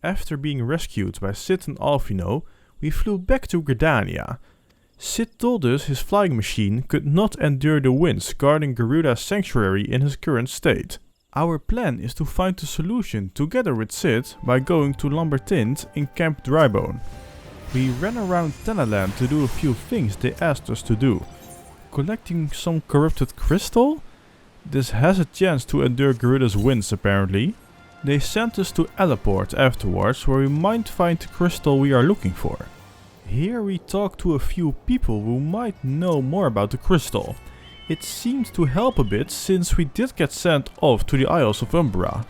After being rescued by Sid and Alphino, we flew back to Gridania. Sid told us his flying machine could not endure the winds guarding Garuda's sanctuary in his current state. Our plan is to find a solution together with Sid by going to Lambertint in Camp Drybone. We ran around Tenaland to do a few things they asked us to do. Collecting some corrupted crystal? This has a chance to endure Garuda's winds apparently. They sent us to Alaport afterwards, where we might find the crystal we are looking for. Here we talk to a few people who might know more about the crystal. It seemed to help a bit since we did get sent off to the Isles of Umbra.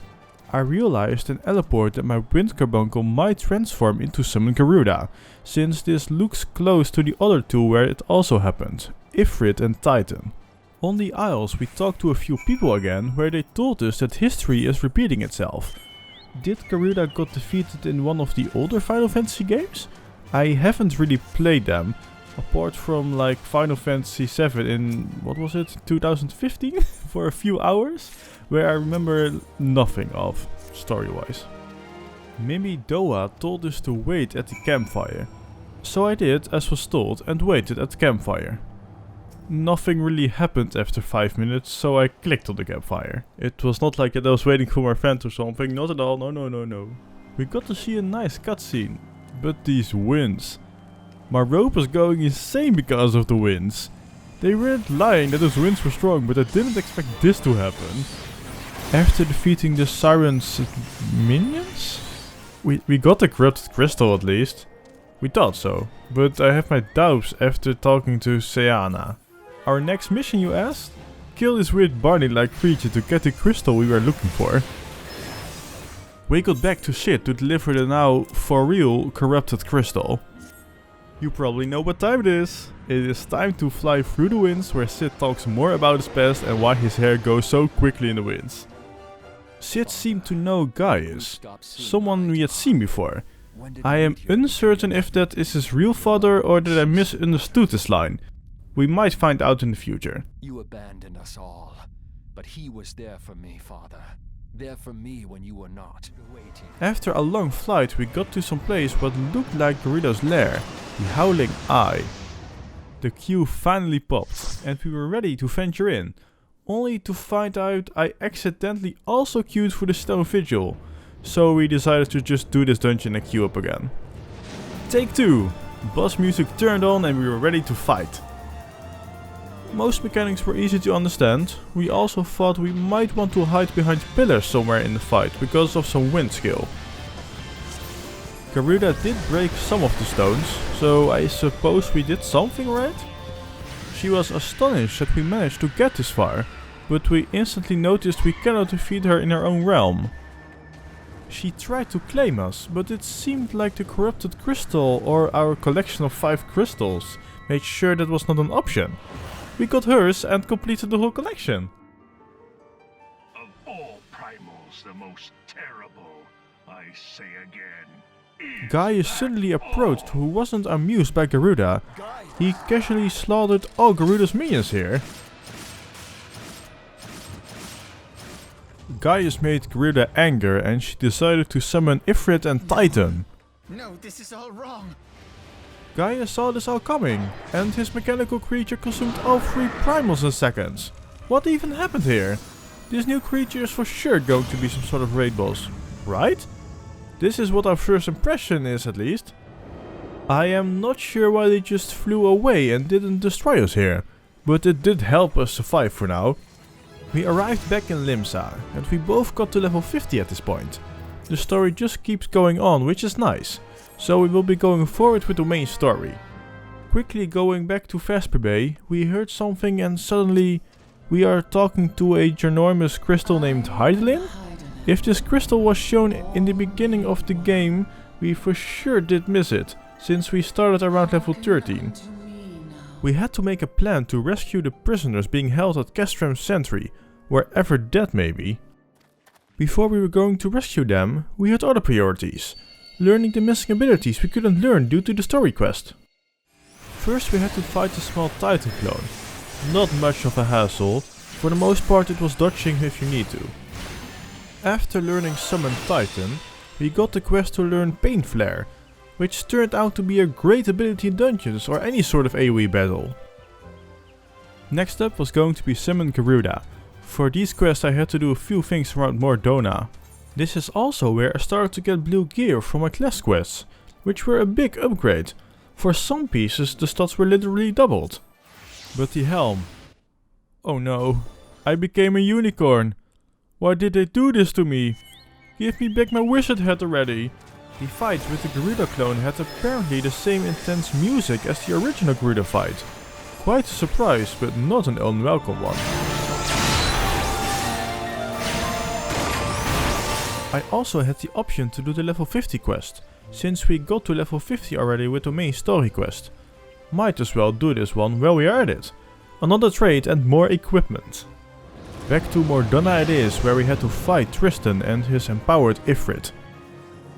I realized in Alaport that my wind carbuncle might transform into summon Garuda, since this looks close to the other two where it also happened, Ifrit and Titan. On the Isles we talked to a few people again, where they told us that history is repeating itself. Did Garuda got defeated in one of the older Final Fantasy games? I haven't really played them, apart from like Final Fantasy VII in, what was it, 2015? For a few hours, where I remember nothing of, story-wise. Mimi Doa told us to wait at the campfire. So I did as was told and waited at the campfire. Nothing really happened after 5 minutes, so I clicked on the campfire. It was not like that I was waiting for my friend or something, not at all, no. We got to see a nice cutscene, but these winds. My rope was going insane because of the winds. They weren't lying that those winds were strong, but I didn't expect this to happen. After defeating the Siren's minions? We got the corrupted crystal at least. We thought so, but I have my doubts after talking to Seana. Our next mission, you asked? Kill this weird Barney-like creature to get the crystal we were looking for. We got back to Sid to deliver the now for real corrupted crystal. You probably know what time it is. It is time to fly through the winds, where Sid talks more about his past and why his hair goes so quickly in the winds. Sid seemed to know Gaius, someone we had seen before. I am uncertain if that is his real father or that I misunderstood this line. We might find out in the future. You abandoned us all, but he was there for me, Father. There for me when you were not. After a long flight we got to some place what looked like Garuda's lair, the Howling Eye. The queue finally popped and we were ready to venture in, only to find out I accidentally also queued for the Stone Vigil, so we decided to just do this dungeon and queue up again. Take 2! Boss music turned on and we were ready to fight. Most mechanics were easy to understand. We also thought we might want to hide behind pillars somewhere in the fight because of some wind skill. Garuda did break some of the stones, so I suppose we did something right? She was astonished that we managed to get this far, but we instantly noticed we cannot defeat her in her own realm. She tried to claim us, but it seemed like the corrupted crystal or our collection of 5 crystals made sure that was not an option. We got hers and completed the whole collection. Of all primals, the most terrible, I say again. Gaius suddenly approached, who wasn't amused by Garuda. He casually slaughtered all Garuda's minions here. Gaius made Garuda anger and she decided to summon Ifrit and Titan. No, this is all wrong. Gaius saw this all coming, and his mechanical creature consumed all 3 primals in seconds. What even happened here? This new creature is for sure going to be some sort of raid boss, right? This is what our first impression is at least. I am not sure why they just flew away and didn't destroy us here, but it did help us survive for now. We arrived back in Limsa, and we both got to level 50 at this point. The story just keeps going on, which is nice. So we will be going forward with the main story. Quickly going back to Vesper Bay, we heard something and suddenly we are talking to a ginormous crystal named Heidelin. If this crystal was shown in the beginning of the game, we for sure did miss it, since we started around level 13. We had to make a plan to rescue the prisoners being held at Castram's Sentry, wherever that may be. Before we were going to rescue them, we had other priorities. Learning the missing abilities we couldn't learn due to the story quest. First we had to fight a small Titan clone. Not much of a hassle, for the most part it was dodging if you need to. After learning Summon Titan, we got the quest to learn Pain Flare, which turned out to be a great ability in dungeons or any sort of AoE battle. Next up was going to be summon Garuda. For these quests I had to do a few things around Mordona. This is also where I started to get blue gear for my class quests, which were a big upgrade. For some pieces the stats were literally doubled. But the helm. Oh no, I became a unicorn. Why did they do this to me? Give me back my wizard hat already. The fight with the Garuda clone had apparently the same intense music as the original Garuda fight. Quite a surprise, but not an unwelcome one. I also had the option to do the level 50 quest, since we got to level 50 already with the main story quest. Might as well do this one while we are at it. Another trade and more equipment. Back to Mordona it is, where we had to fight Tristan and his empowered Ifrit.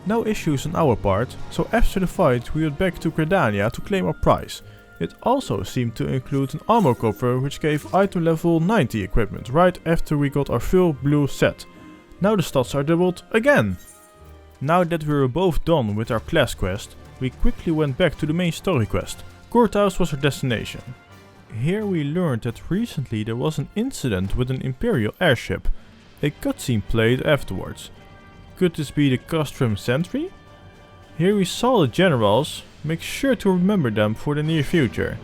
No issues on our part, so after the fight we went back to Gridania to claim our prize. It also seemed to include an armor cover which gave item level 90 equipment right after we got our full blue set. Now the stats are doubled again! Now that we were both done with our class quest, we quickly went back to the main story quest. Courthouse was our destination. Here we learned that recently there was an incident with an Imperial airship. A cutscene played afterwards. Could this be the Castrum Sentry? Here we saw the generals. Make sure to remember them for the near future.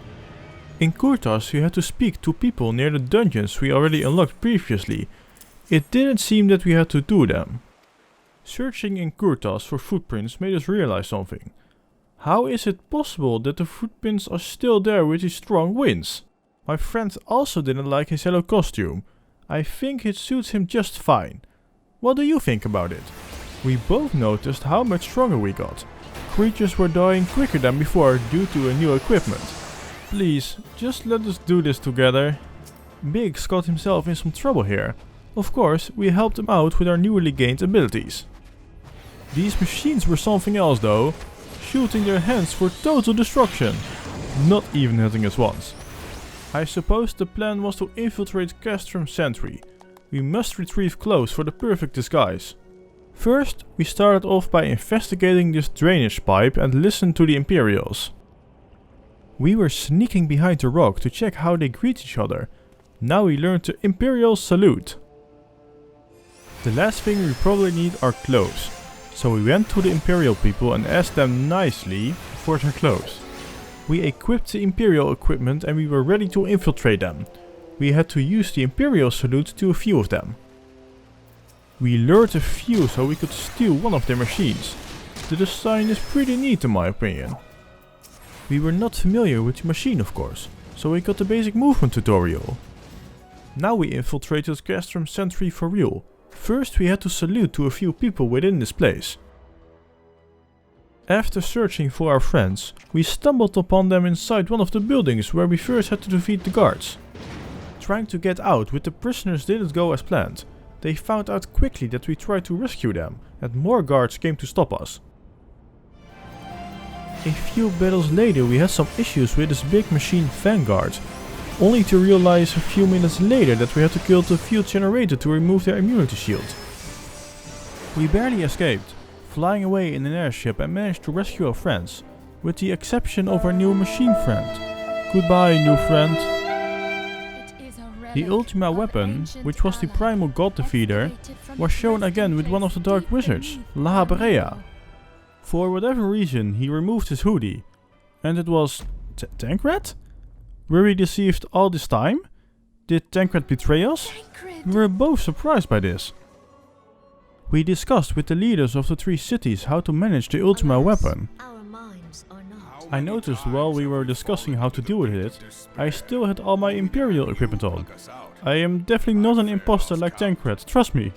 In Courthouse you had to speak to people near the dungeons we already unlocked previously. It didn't seem that we had to do them. Searching in Courthouse for footprints made us realize something. How is it possible that the footprints are still there with these strong winds? My friend also didn't like his yellow costume. I think it suits him just fine. What do you think about it? We both noticed how much stronger we got. Creatures were dying quicker than before due to a new equipment. Please, just let us do this together. Biggs got himself in some trouble here. Of course, we helped him out with our newly gained abilities. These machines were something else though. Shooting their hands for total destruction. Not even hitting us once. I suppose the plan was to infiltrate Castrum Sentry. We must retrieve clothes for the perfect disguise. First, we started off by investigating this drainage pipe and listened to the Imperials. We were sneaking behind the rock to check how they greet each other. Now we learned the Imperial salute. The last thing we probably need are clothes. So we went to the Imperial people and asked them nicely for their clothes. We equipped the Imperial equipment and we were ready to infiltrate them. We had to use the Imperial salute to a few of them. We lured a few so we could steal one of their machines. The design is pretty neat in my opinion. We were not familiar with the machine of course, so we got the basic movement tutorial. Now we infiltrated Castrum Sentry for real. First we had to salute to a few people within this place. After searching for our friends, we stumbled upon them inside one of the buildings where we first had to defeat the guards. Trying to get out with the prisoners didn't go as planned. They found out quickly that we tried to rescue them and more guards came to stop us. A few battles later we had some issues with this big machine Vanguard. Only to realize a few minutes later that we had to kill the field generator to remove their immunity shield. We barely escaped, flying away in an airship and managed to rescue our friends, with the exception of our new machine friend. Goodbye, new friend. The ultima weapon, which was the primal god defeater, was shown again with one of the dark wizards, La Brea. For whatever reason he removed his hoodie, and it was Tancred? Were we deceived all this time? Did Tancred betray us? We were both surprised by this. We discussed with the leaders of the 3 cities how to manage the ultima weapon. I noticed while we were discussing how to deal with it, I still had all my Imperial equipment on. I am definitely not an imposter like Tancred, trust me.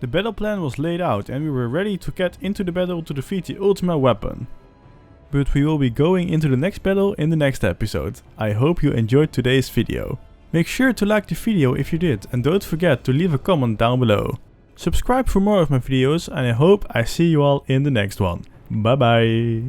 The battle plan was laid out and we were ready to get into the battle to defeat the ultima weapon. But we will be going into the next battle in the next episode. I hope you enjoyed today's video. Make sure to like the video if you did and don't forget to leave a comment down below. Subscribe for more of my videos and I hope I see you all in the next one. Bye bye!